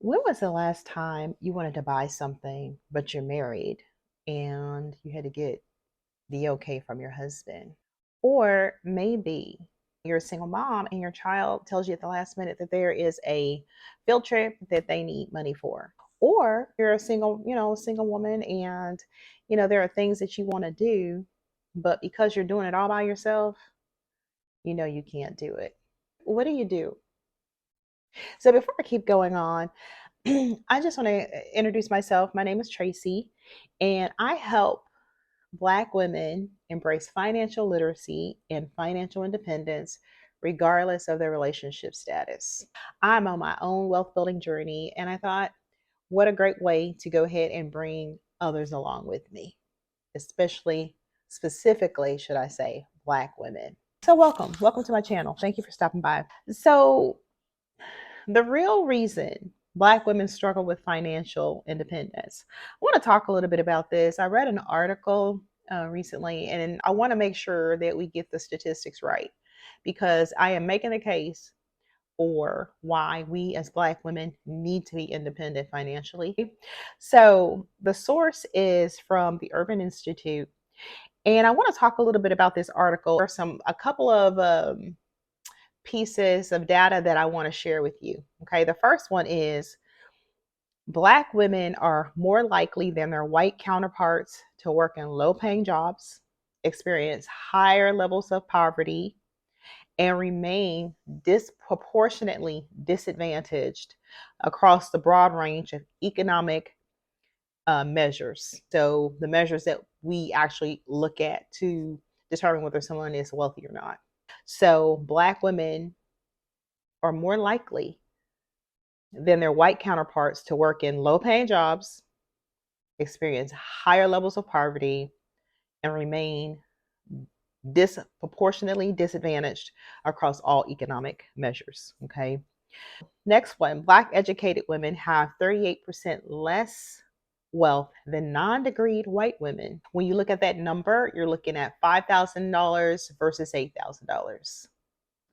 When was the last time you wanted to buy something, but you're married and you had to get the okay from your husband? Or maybe you're a single mom and your child tells you at the last minute that there is a field trip that they need money for. Or you're a single woman and there are things that you want to do, but because you're doing it all by yourself, you can't do it. What do you do? So before I keep going on, I just want to introduce myself. My name is Tracy, and I help Black women embrace financial literacy and financial independence, regardless of their relationship status. I'm on my own wealth building journey, and I thought, what a great way to go ahead and bring others along with me, especially, specifically, should I say, Black women. So, welcome to my channel. Thank you for stopping by. So, the real reason Black women struggle with financial independence. I want to talk a little bit about this. I read an article recently, and I want to make sure that we get the statistics right because I am making the case for why we as Black women need to be independent financially. So, the source is from the Urban Institute, and I want to talk a little bit about this article. There are a couple of pieces of data that I want to share with you. Okay, the first one is Black women are more likely than their white counterparts to work in low paying jobs, experience higher levels of poverty, and remain disproportionately disadvantaged across the broad range of economic measures. So, the measures that we actually look at to determine whether someone is wealthy or not. So, Black women are more likely than their white counterparts to work in low paying jobs, experience higher levels of poverty, and remain disproportionately disadvantaged across all economic measures. Okay. Next one, Black educated women have 38% less wealth than non-degreed white women. When you look at that number, you're looking at $5,000 versus $8,000.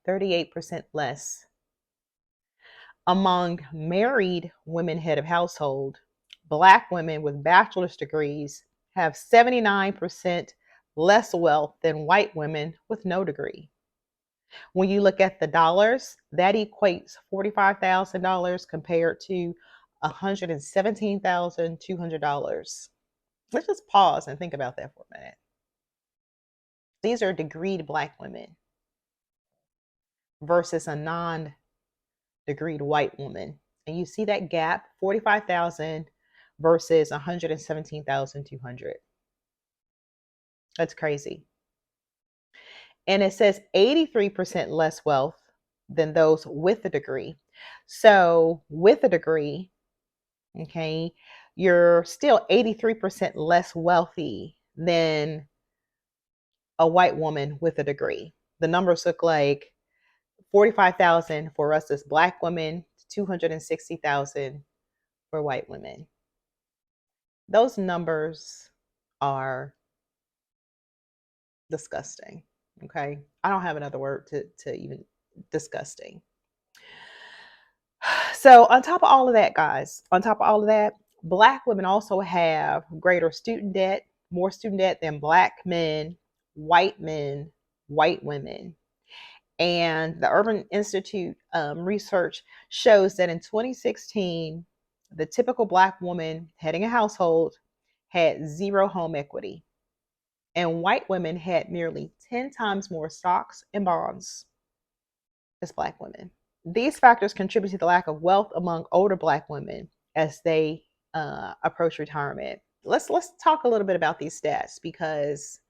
38% less. Among married women head of household, Black women with bachelor's degrees have 79% less wealth than white women with no degree. When you look at the dollars, that equates $45,000 compared to $117,200. Let's just pause and think about that for a minute. These are degreed Black women versus a non degreed white woman. And you see that gap, 45,000 versus 117,200. That's crazy. And it says 83% less wealth than those with a degree. So, with a degree, okay, you're still 83% less wealthy than a white woman with a degree. The numbers look like 45,000 for us as Black women, 260,000 for white women. Those numbers are disgusting. Okay. I don't have another word to even disgusting. So, on top of all of that, guys, on top of all of that, Black women also have greater student debt, more student debt than Black men, white women. And the Urban Institute research shows that in 2016, the typical Black woman heading a household had zero home equity, and white women had nearly 10 times more stocks and bonds as Black women. These factors contribute to the lack of wealth among older Black women as they approach retirement. Let's talk a little bit about these stats because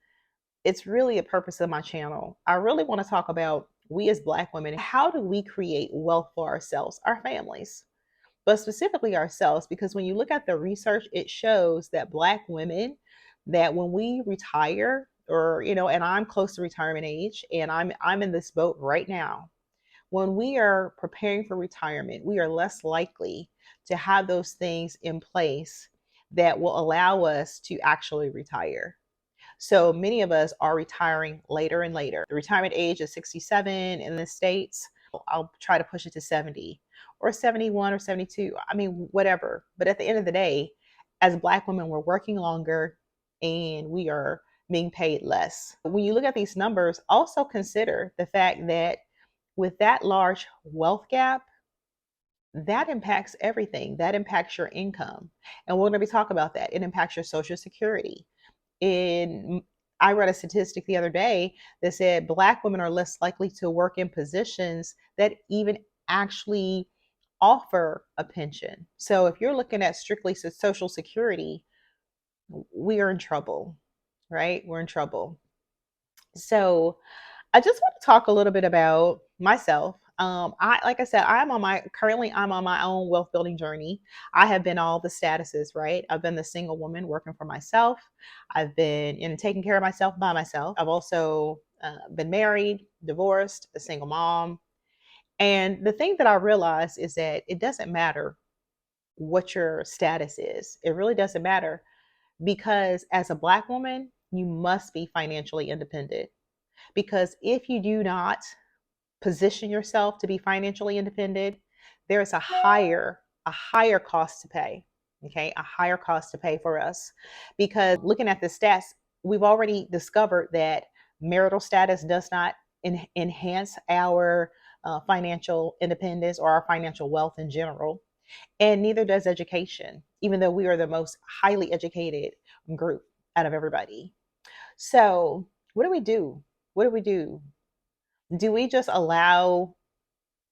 it's really a purpose of my channel. I really want to talk about we as Black women. How do we create wealth for ourselves, our families, but specifically ourselves? Because when you look at the research, it shows that Black women, that when we retire, or and I'm close to retirement age, and I'm in this boat right now. When we are preparing for retirement, we are less likely to have those things in place that will allow us to actually retire. So many of us are retiring later and later. The retirement age is 67 in the States. I'll try to push it to 70. or 71 or 72. I mean, whatever. But at the end of the day, as Black women, we're working longer and we are being paid less. When you look at these numbers, also consider the fact that with that large wealth gap, that impacts everything. That impacts your income. And we're going to be talking about that. It impacts your Social Security. In I read a statistic the other day that said Black women are less likely to work in positions that even actually offer a pension. So if you're looking at strictly Social Security, we are in trouble, right? We're in trouble. So I just want to talk a little bit about myself. I like I said, I'm on my own wealth building journey. I have been all the statuses, right? I've been the single woman working for myself. I've been taking care of myself by myself. I've also been married, divorced, a single mom. And the thing that I realized is that it doesn't matter what your status is. It really doesn't matter because as a Black woman, you must be financially independent. Because if you do not position yourself to be financially independent, there's a higher cost to pay. Okay, a higher cost to pay for us. Because looking at the stats, we've already discovered that marital status does not enhance our financial independence or our financial wealth in general, and neither does education, even though we are the most highly educated group out of everybody. So, what do we do? What do we do? Do we just allow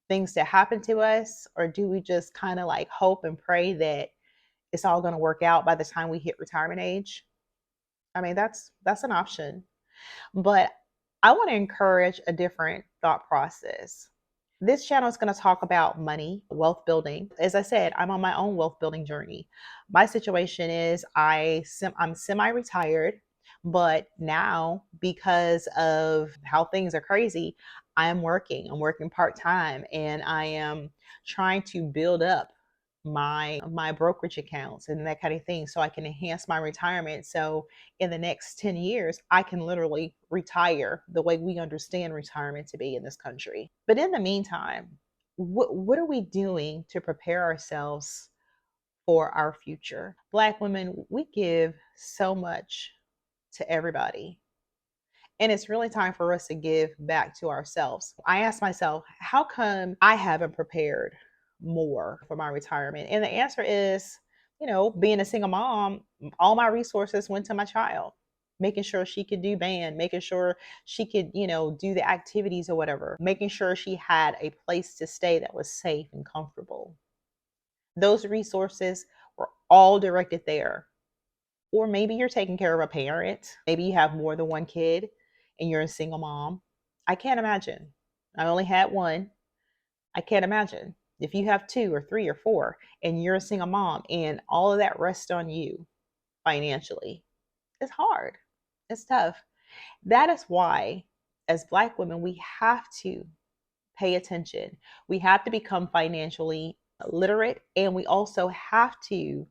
things to happen to us, or do we just kind of like hope and pray that it's all going to work out by the time we hit retirement age? I mean, that's an option, but I want to encourage a different thought process. This channel is going to talk about money, wealth building. As I said, I'm on my own wealth building journey. My situation is I'm semi-retired, but now because of how things are crazy, I am working. I'm working part-time and I am trying to build up my brokerage accounts and that kind of thing so I can enhance my retirement. So in the next 10 years, I can literally retire the way we understand retirement to be in this country. But in the meantime, what are we doing to prepare ourselves for our future? Black women, we give so much to everybody. And it's really time for us to give back to ourselves. I asked myself, how come I haven't prepared more for my retirement? And the answer is, being a single mom, all my resources went to my child, making sure she could do band, making sure she could, do the activities or whatever, making sure she had a place to stay that was safe and comfortable. Those resources were all directed there. Or maybe you're taking care of a parent. Maybe you have more than one kid and you're a single mom. I can't imagine. I only had one. I can't imagine if you have two or three or four and you're a single mom and all of that rests on you financially. It's hard. It's tough. That is why, as Black women, we have to pay attention. We have to become financially literate, and we also have to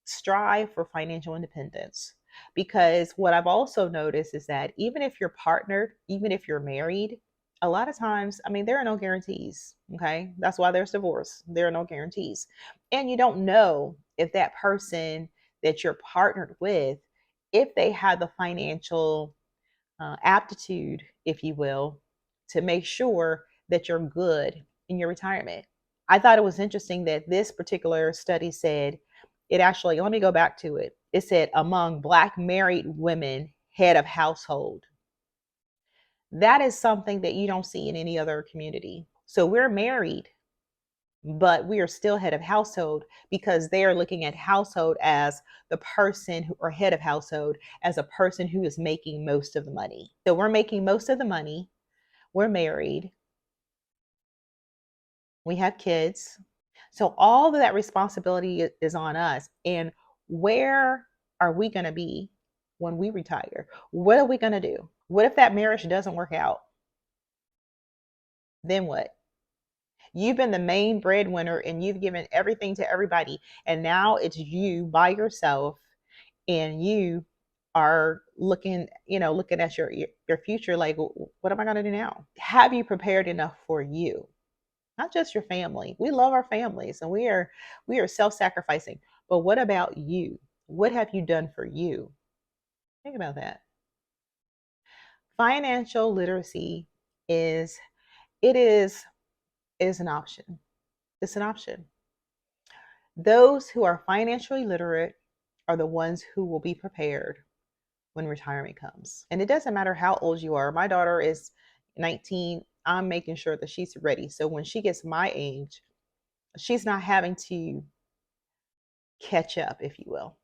strive for financial independence. Because what I've also noticed is that even if you're partnered, even if you're married, a lot of times, I mean, there are no guarantees. Okay. That's why there's divorce. There are no guarantees. And you don't know if that person that you're partnered with, if they have the financial aptitude, if you will, to make sure that you're good in your retirement. I thought it was interesting that this particular study said it actually, let me go back to it. It said among Black married women, head of household. That is something that you don't see in any other community. So we're married, but we are still head of household because they are looking at household as the person who, or head of household as a person who is making most of the money. So we're making most of the money. We're married. We have kids. So all of that responsibility is on us. And where are we going to be when we retire? What are we going to do? What if that marriage doesn't work out? Then what? You've been the main breadwinner and you've given everything to everybody. And now it's you by yourself and you are looking at your future like, what am I going to do now? Have you prepared enough for you? not just your family. We love our families and we are self-sacrificing. But what about you? What have you done for you? Think about that. Financial literacy is it is an option. It's an option. Those who are financially literate are the ones who will be prepared when retirement comes. And it doesn't matter how old you are. My daughter is 19. I'm making sure that she's ready. So when she gets my age, she's not having to catch up, if you will.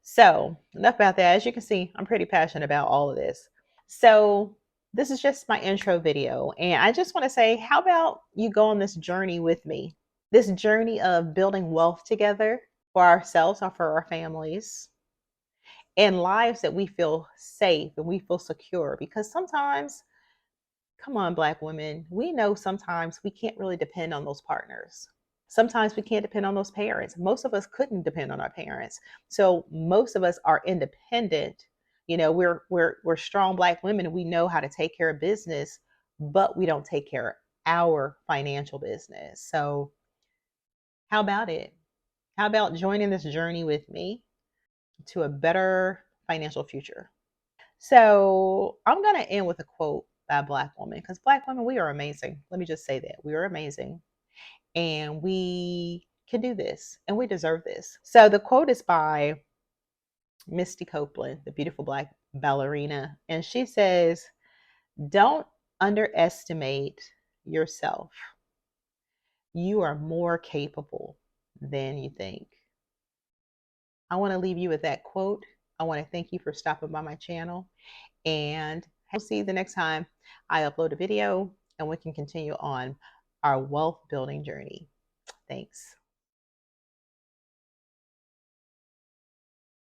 So, enough about that. As you can see, I'm pretty passionate about all of this. So, this is just my intro video. And I just want to say, how about you go on this journey with me? This journey of building wealth together for ourselves or for our families and lives that we feel safe and we feel secure. Because sometimes, come on, Black women, we know sometimes we can't really depend on those partners. Sometimes we can't depend on those parents. Most of us couldn't depend on our parents. So most of us are independent. You know, we're strong Black women and we know how to take care of business, but we don't take care of our financial business. So how about it? How about joining this journey with me to a better financial future? So I'm going to end with a quote by a Black woman because Black women, we are amazing. Let me just say that we are amazing and we can do this and we deserve this. So the quote is by Misty Copeland, the beautiful Black ballerina. And she says, "Don't underestimate yourself. You are more capable than you think." I want to leave you with that quote. I want to thank you for stopping by my channel. And we'll see you the next time I upload a video and we can continue on our wealth building journey. Thanks.